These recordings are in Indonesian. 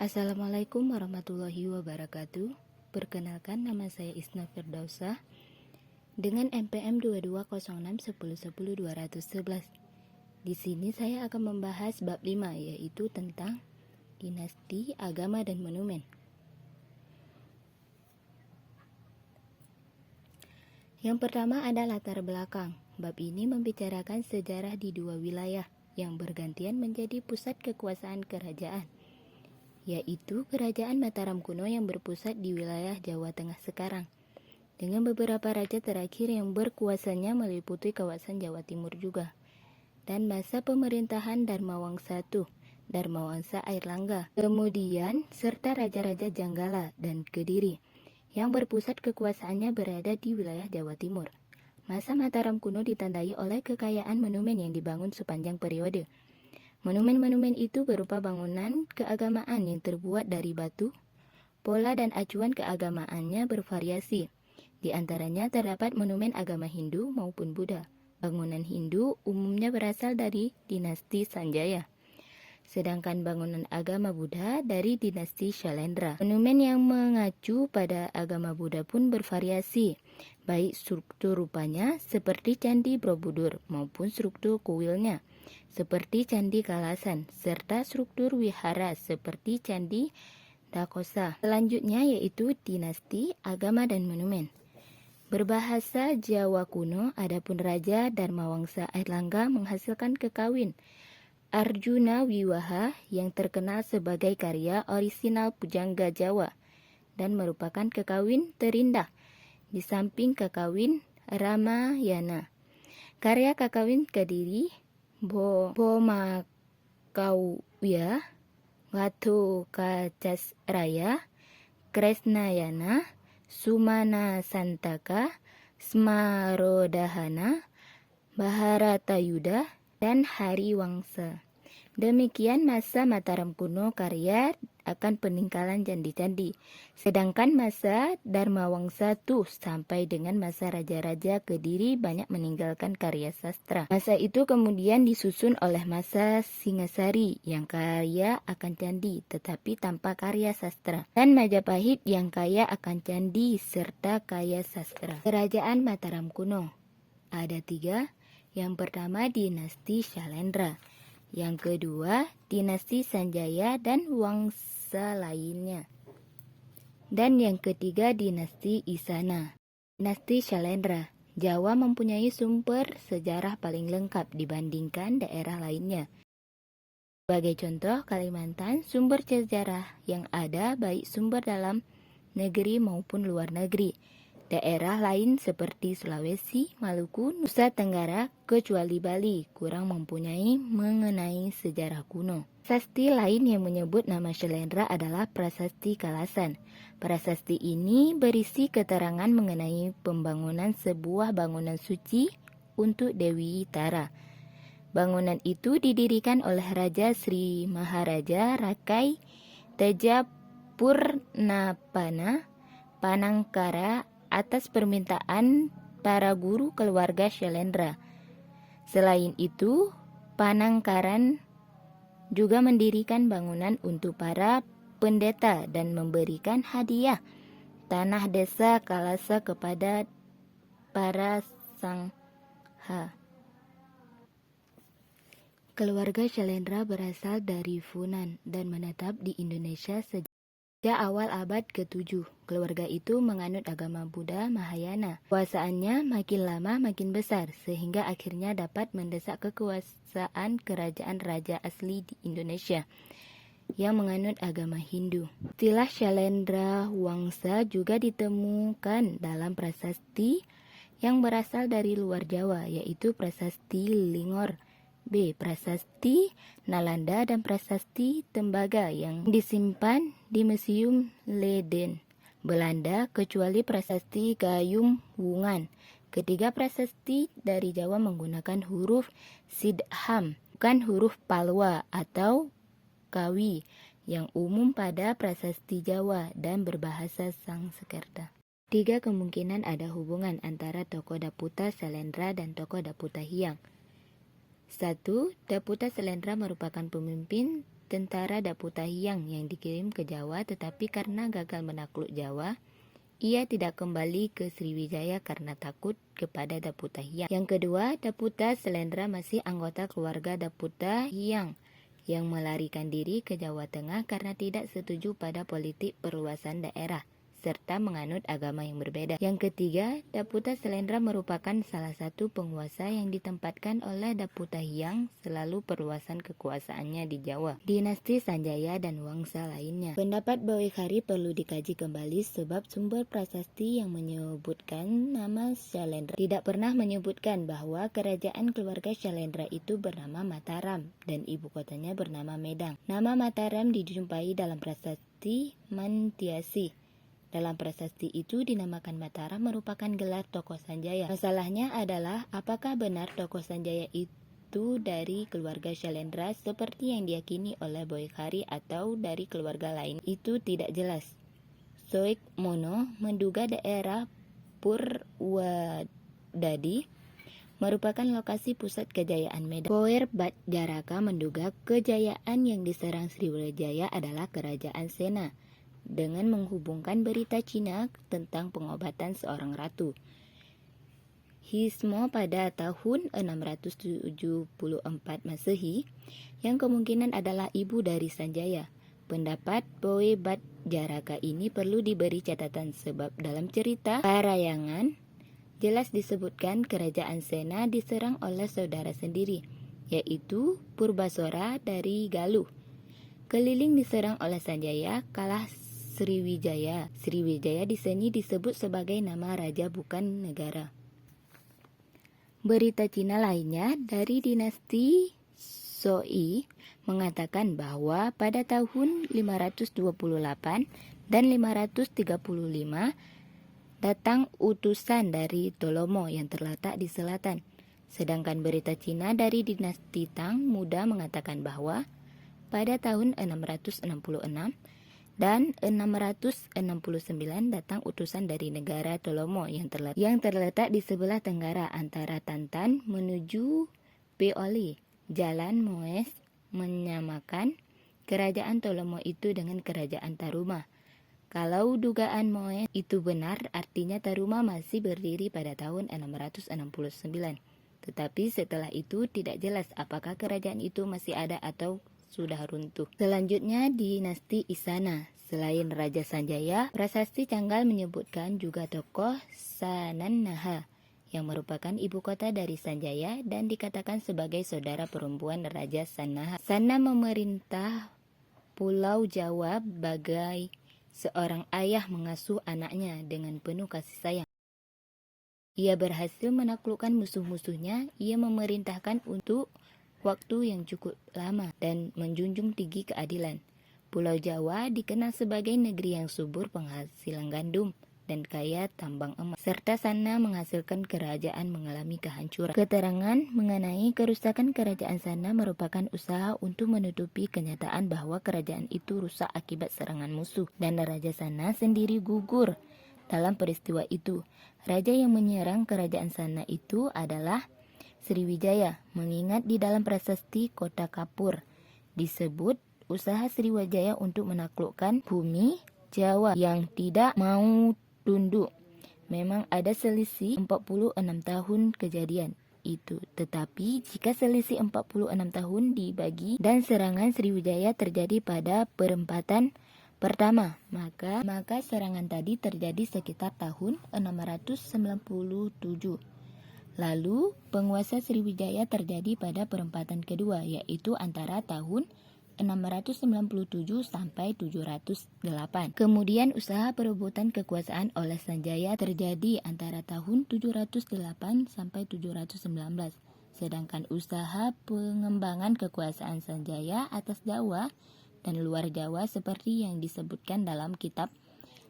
Assalamualaikum warahmatullahi wabarakatuh. Perkenalkan, nama saya Isna Firdausa dengan NPM 2206110211. Di sini saya akan membahas bab 5, yaitu tentang dinasti, agama, dan monumen. Yang pertama ada latar belakang. Bab ini membicarakan sejarah di dua wilayah yang bergantian menjadi pusat kekuasaan kerajaan, yaitu Kerajaan Mataram kuno yang berpusat di wilayah Jawa Tengah sekarang, dengan beberapa raja terakhir yang berkuasanya meliputi kawasan Jawa Timur juga, dan masa pemerintahan Dharmawangsa I, Dharmawangsa Airlangga, kemudian serta raja-raja Janggala dan Kediri, yang berpusat kekuasaannya berada di wilayah Jawa Timur. Masa Mataram kuno ditandai oleh kekayaan monumen yang dibangun sepanjang periode. Monumen-monumen itu berupa bangunan keagamaan yang terbuat dari batu. Pola dan acuan keagamaannya bervariasi. Di antaranya terdapat monumen agama Hindu maupun Buddha. Bangunan Hindu umumnya berasal dari dinasti Sanjaya, sedangkan bangunan agama Buddha dari dinasti Shailendra. Monumen yang mengacu pada agama Buddha pun bervariasi, baik struktur rupanya seperti Candi Borobudur maupun struktur kuilnya seperti Candi Kalasan, serta struktur wihara seperti Candi Dakosa. Selanjutnya yaitu dinasti, agama, dan monumen. Berbahasa Jawa kuno, adapun Raja Dharmawangsa Airlangga menghasilkan kekawin Arjuna Wiwaha yang terkenal sebagai karya orisinal pujangga Jawa dan merupakan kekawin terindah di samping kekawin Ramayana. Karya kekawin Kediri, Bomakawya, Watu Kacasraya, Kresnayana, Sumana Santaka, Smarodahana, Bharatayuda, dan Hariwangsa. Demikian masa Mataram kuno karya akan peninggalan candi-candi. Sedangkan masa Dharmawangsa II sampai dengan masa Raja-Raja Kediri banyak meninggalkan karya sastra. Masa itu kemudian disusun oleh masa Singasari yang kaya akan candi tetapi tanpa karya sastra, dan Majapahit yang kaya akan candi serta kaya sastra. Kerajaan Mataram kuno ada 3. Yang pertama dinasti Shailendra, yang kedua dinasti Sanjaya dan wangsa lainnya, dan yang ketiga dinasti Isana. Dinasti Shailendra, Jawa mempunyai sumber sejarah paling lengkap dibandingkan daerah lainnya. Sebagai contoh, Kalimantan, sumber sejarah yang ada baik sumber dalam negeri maupun luar negeri. Daerah lain seperti Sulawesi, Maluku, Nusa Tenggara, kecuali Bali, kurang mempunyai mengenai sejarah kuno. Prasasti lain yang menyebut nama Shailendra adalah Prasasti Kalasan. Prasasti ini berisi keterangan mengenai pembangunan sebuah bangunan suci untuk Dewi Tara. Bangunan itu didirikan oleh Raja Sri Maharaja Rakai Teja Purnapana Panangkara atas permintaan para guru keluarga Shailendra. Selain itu, Panangkaran juga mendirikan bangunan untuk para pendeta dan memberikan hadiah tanah desa Kalasa kepada para sangha. Keluarga Shailendra berasal dari Funan dan menetap di Indonesia sejak awal abad ke-7. Keluarga itu menganut agama Buddha Mahayana. Kuasaannya makin lama makin besar, sehingga akhirnya dapat mendesak kekuasaan kerajaan raja asli di Indonesia yang menganut agama Hindu. Istilah Shailendra Wangsa juga ditemukan dalam prasasti yang berasal dari luar Jawa, yaitu prasasti Lingor, Prasasti Nalanda, dan Prasasti Tembaga yang disimpan di Museum Leiden, Belanda, kecuali Prasasti Gayum Wungan. Ketiga prasasti dari Jawa menggunakan huruf Sidham, bukan huruf Palwa atau Kawi yang umum pada prasasti Jawa dan berbahasa Sanskerta. 3 kemungkinan ada hubungan antara tokoh Daputa Shailendra dan tokoh Daputa Hyang. 1. Daputa Shailendra merupakan pemimpin tentara Daputahiyang yang dikirim ke Jawa, tetapi karena gagal menakluk Jawa, ia tidak kembali ke Sriwijaya karena takut kepada Daputahiyang. Yang kedua, Daputa Selendra masih anggota keluarga Daputahiyang yang melarikan diri ke Jawa Tengah karena tidak setuju pada politik perluasan daerah serta menganut agama yang berbeda. Yang ketiga, Daputa Selendra merupakan salah satu penguasa yang ditempatkan oleh Daputahiyang selalu perluasan kekuasaannya di Jawa, dinasti Sanjaya dan Wangsa lainnya. Pendapat Bawekhari perlu dikaji kembali sebab sumber prasasti yang menyebutkan nama Syailendra tidak pernah menyebutkan bahwa kerajaan keluarga Syailendra itu bernama Mataram dan ibu kotanya bernama Medang. Nama Mataram dijumpai dalam prasasti Mantiasi. Dalam prasasti itu dinamakan Mataram merupakan gelar tokoh Sanjaya. Masalahnya adalah apakah benar tokoh Sanjaya itu dari keluarga Syailendra seperti yang diyakini oleh Bawekhari atau dari keluarga lain? Itu tidak jelas. Soek Mono menduga daerah Purwadadi merupakan lokasi pusat kejayaan Medan. Poer Bat Jaraka menduga kejayaan yang diserang Sriwijaya adalah kerajaan Sena, dengan menghubungkan berita Cina tentang pengobatan seorang ratu. Hismo pada tahun 674 Masehi, yang kemungkinan adalah ibu dari Sanjaya. Pendapat Poe Bat Jaraka ini perlu diberi catatan sebab dalam cerita Parayangan jelas disebutkan kerajaan Sena diserang oleh saudara sendiri, yaitu Purbasora dari Galuh. Keliling diserang oleh Sanjaya, kalah Sriwijaya. Sriwijaya di sini disebut sebagai nama raja bukan negara. Berita Cina lainnya dari dinasti Soi mengatakan bahwa pada tahun 528 dan 535 datang utusan dari Tolomo yang terletak di selatan. Sedangkan berita Cina dari dinasti Tang Muda mengatakan bahwa pada tahun 666 dan 669 datang utusan dari negara Tolomo yang terletak di sebelah tenggara antara Tantan menuju Peoli. Jalan Moes menyamakan kerajaan Tolomo itu dengan kerajaan Taruma. Kalau dugaan Moes itu benar, artinya Taruma masih berdiri pada tahun 669. Tetapi setelah itu tidak jelas apakah kerajaan itu masih ada atau sudah runtuh. Selanjutnya dinasti Isana. Selain Raja Sanjaya, prasasti Canggal menyebutkan juga tokoh Sanannaha yang merupakan ibu kota dari Sanjaya dan dikatakan sebagai saudara perempuan Raja Sannaha. Sanna memerintah Pulau Jawa bagai seorang ayah mengasuh anaknya dengan penuh kasih sayang. Ia berhasil menaklukkan musuh-musuhnya. Ia memerintahkan untuk waktu yang cukup lama dan menjunjung tinggi keadilan. Pulau Jawa dikenal sebagai negeri yang subur penghasilan gandum dan kaya tambang emas, serta Sanna menghasilkan kerajaan mengalami kehancuran. Keterangan mengenai kerusakan kerajaan Sanna merupakan usaha untuk menutupi kenyataan bahwa kerajaan itu rusak akibat serangan musuh dan Raja Sanna sendiri gugur dalam peristiwa itu. Raja yang menyerang kerajaan Sanna itu adalah Sriwijaya, mengingat di dalam prasasti Kota Kapur disebut usaha Sriwijaya untuk menaklukkan bumi Jawa yang tidak mau tunduk. Memang ada selisih 46 tahun kejadian itu, tetapi jika selisih 46 tahun dibagi dan serangan Sriwijaya terjadi pada perempatan pertama, maka serangan tadi terjadi sekitar tahun 697. Lalu, penguasa Sriwijaya terjadi pada perempatan kedua, yaitu antara tahun 697 sampai 708. Kemudian usaha perebutan kekuasaan oleh Sanjaya terjadi antara tahun 708 sampai 719. Sedangkan usaha pengembangan kekuasaan Sanjaya atas Jawa dan luar Jawa seperti yang disebutkan dalam kitab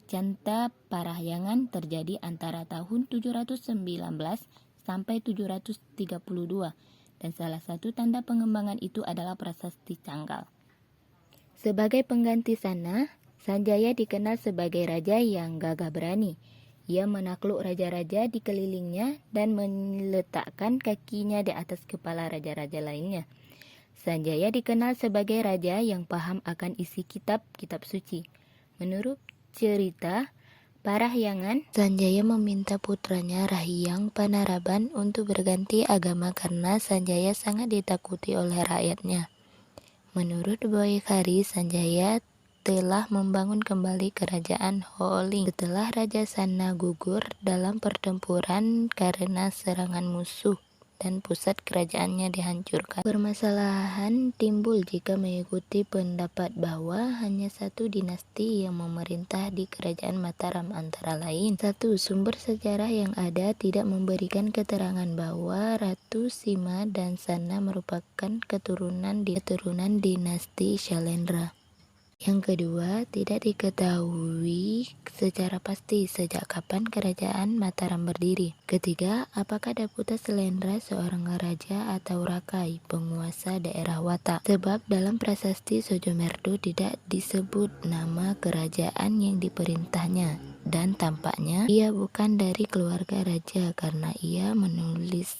Canta Parahyangan terjadi antara tahun 719 sampai 732, dan salah satu tanda pengembangan itu adalah prasasti Canggal. Sebagai pengganti Sanna, Sanjaya dikenal sebagai raja yang gagah berani. Ia menakluk raja-raja di kelilingnya dan meletakkan kakinya di atas kepala raja-raja lainnya. Sanjaya dikenal sebagai raja yang paham akan isi kitab-kitab suci. Menurut cerita Parahyangan, Sanjaya meminta putranya Rahyang Panaraban untuk berganti agama karena Sanjaya sangat ditakuti oleh rakyatnya. Menurut Boykhari, Sanjaya telah membangun kembali kerajaan Hooling setelah Raja Sana gugur dalam pertempuran karena serangan musuh dan pusat kerajaannya dihancurkan. Permasalahan timbul jika mengikuti pendapat bahwa hanya satu dinasti yang memerintah di kerajaan Mataram, antara lain. Satu, sumber sejarah yang ada tidak memberikan keterangan bahwa Ratu Sima dan Sana merupakan keturunan dinasti Shailendra. Yang kedua, tidak diketahui secara pasti sejak kapan kerajaan Mataram berdiri. Ketiga, apakah Daputa Shailendra seorang raja atau rakai, penguasa daerah Watak? Sebab dalam prasasti Sojomerdo tidak disebut nama kerajaan yang diperintahnya, dan tampaknya ia bukan dari keluarga raja karena ia menulis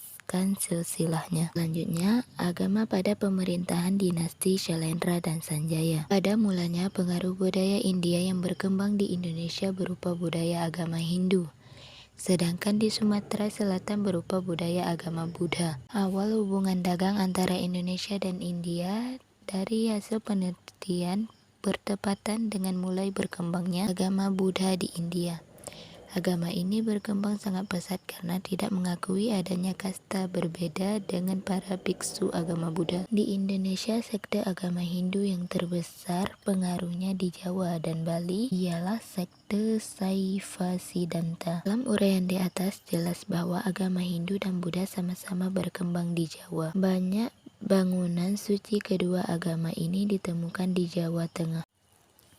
silsilahnya. Selanjutnya, agama pada pemerintahan dinasti Shailendra dan Sanjaya. Pada mulanya, pengaruh budaya India yang berkembang di Indonesia berupa budaya agama Hindu, sedangkan di Sumatera Selatan berupa budaya agama Buddha. Awal hubungan dagang antara Indonesia dan India dari hasil penelitian bertepatan dengan mulai berkembangnya agama Buddha di India. Agama ini berkembang sangat pesat karena tidak mengakui adanya kasta berbeda dengan para biksu agama Buddha. Di Indonesia, sekte agama Hindu yang terbesar pengaruhnya di Jawa dan Bali ialah sekte Saivasiddhanta. Dalam uraian di atas jelas bahwa agama Hindu dan Buddha sama-sama berkembang di Jawa. Banyak bangunan suci kedua agama ini ditemukan di Jawa Tengah.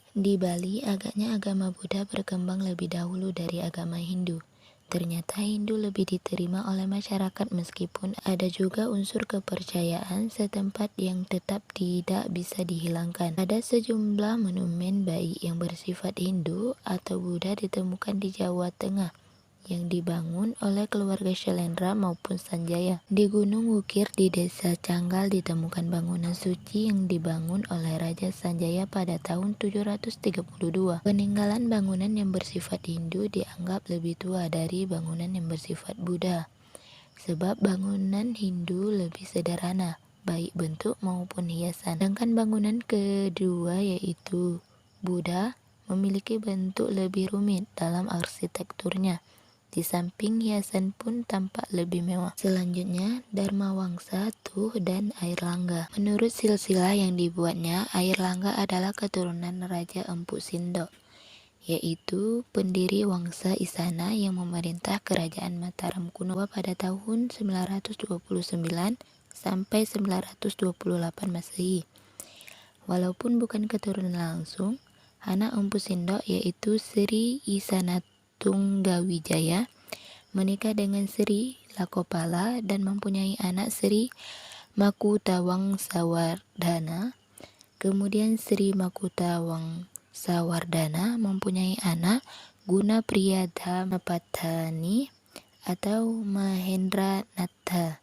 Di Bali, agaknya agama Buddha berkembang lebih dahulu dari agama Hindu. Ternyata Hindu lebih diterima oleh masyarakat meskipun ada juga unsur kepercayaan setempat yang tetap tidak bisa dihilangkan. Ada sejumlah monumen baik yang bersifat Hindu atau Buddha ditemukan di Jawa Tengah yang dibangun oleh keluarga Shailendra maupun Sanjaya. Di Gunung Wukir di desa Canggal ditemukan bangunan suci yang dibangun oleh Raja Sanjaya pada tahun 732. Peninggalan bangunan yang bersifat Hindu dianggap lebih tua dari bangunan yang bersifat Buddha, sebab bangunan Hindu lebih sederhana, baik bentuk maupun hiasan. Sedangkan bangunan kedua yaitu Buddha memiliki bentuk lebih rumit dalam arsitekturnya. Di samping hiasan pun tampak lebih mewah. Selanjutnya, Dharma Wangsa, Tuh, dan Airlangga. Menurut silsilah yang dibuatnya, Airlangga adalah keturunan Raja Empu Sindok, yaitu pendiri Wangsa Isana yang memerintah kerajaan Mataram kuno pada tahun 929 sampai 928 Masehi. Walaupun bukan keturunan langsung, anak Empu Sindok yaitu Sri Isana Tunggawijaya menikah dengan Sri Lakopala dan mempunyai anak Sri Makutawangsawardhana. Kemudian Sri Makutawangsawardhana mempunyai anak Gunapriyadhamapatthani atau Mahendra Natha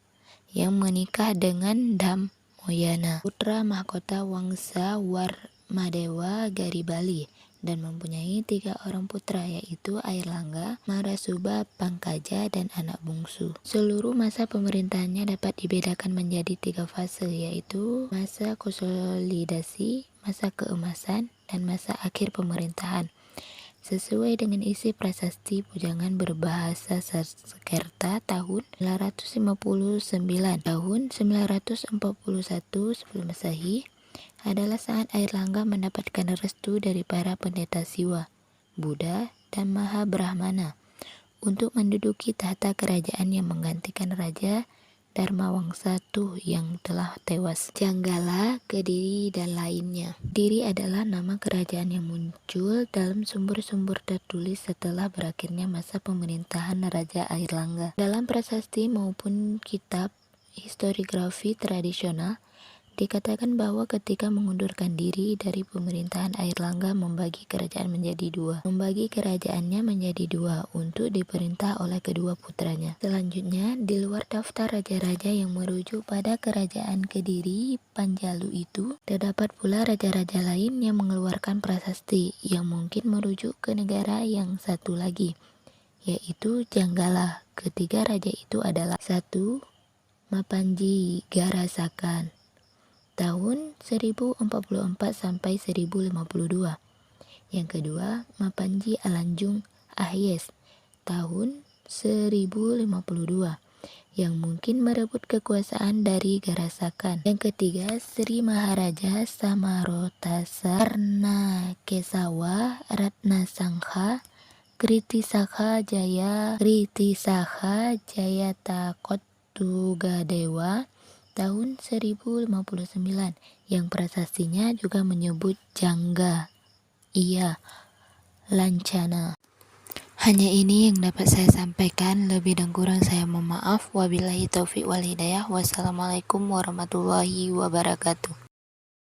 yang menikah dengan Dhammoyana, putra mahkota Wangsa Warmadewa Garibali, dan mempunyai 3 orang putra yaitu Airlangga, Marasuba, Pangkaja, dan anak bungsu. Seluruh masa pemerintahannya dapat dibedakan menjadi 3 fase yaitu masa konsolidasi, masa keemasan, dan masa akhir pemerintahan. Sesuai dengan isi prasasti Pujangan berbahasa Sanskerta tahun 959, tahun 941 sebelum Masehi adalah saat Airlangga mendapatkan restu dari para pendeta Siwa, Buddha, dan Mahabrahmana untuk menduduki tahta kerajaan yang menggantikan Raja Dharmawangsa Tuh yang telah tewas. Janggala, Kediri, dan lainnya. Kediri adalah nama kerajaan yang muncul dalam sumber-sumber tertulis setelah berakhirnya masa pemerintahan Raja Airlangga. Dalam prasasti maupun kitab historiografi tradisional, Dikatakan bahwa ketika mengundurkan diri dari pemerintahan Airlangga membagi kerajaan menjadi dua. Membagi kerajaannya menjadi dua untuk diperintah oleh kedua putranya. Selanjutnya, di luar daftar raja-raja yang merujuk pada kerajaan Kediri Panjalu itu, terdapat pula raja-raja lain yang mengeluarkan prasasti yang mungkin merujuk ke negara yang satu lagi, yaitu Janggala. Ketiga raja itu adalah 1. Mapanji Garasakan tahun 1044 sampai 1052. Yang kedua, Mapanji Alanjung Ahyes tahun 1052 yang mungkin merebut kekuasaan dari Garasakan. Yang ketiga, Sri Maharaja Samarotasa Karna Kesawa Ratna Sangha Kritisakha Jayata Kotugadewa tahun 1059 yang prasastinya juga menyebut Jangga, iya, Lancana. Hanya ini yang dapat saya sampaikan, lebih dan kurang saya mohon maaf. Wabillahi taufiq wal hidayah. Wassalamualaikum warahmatullahi wabarakatuh.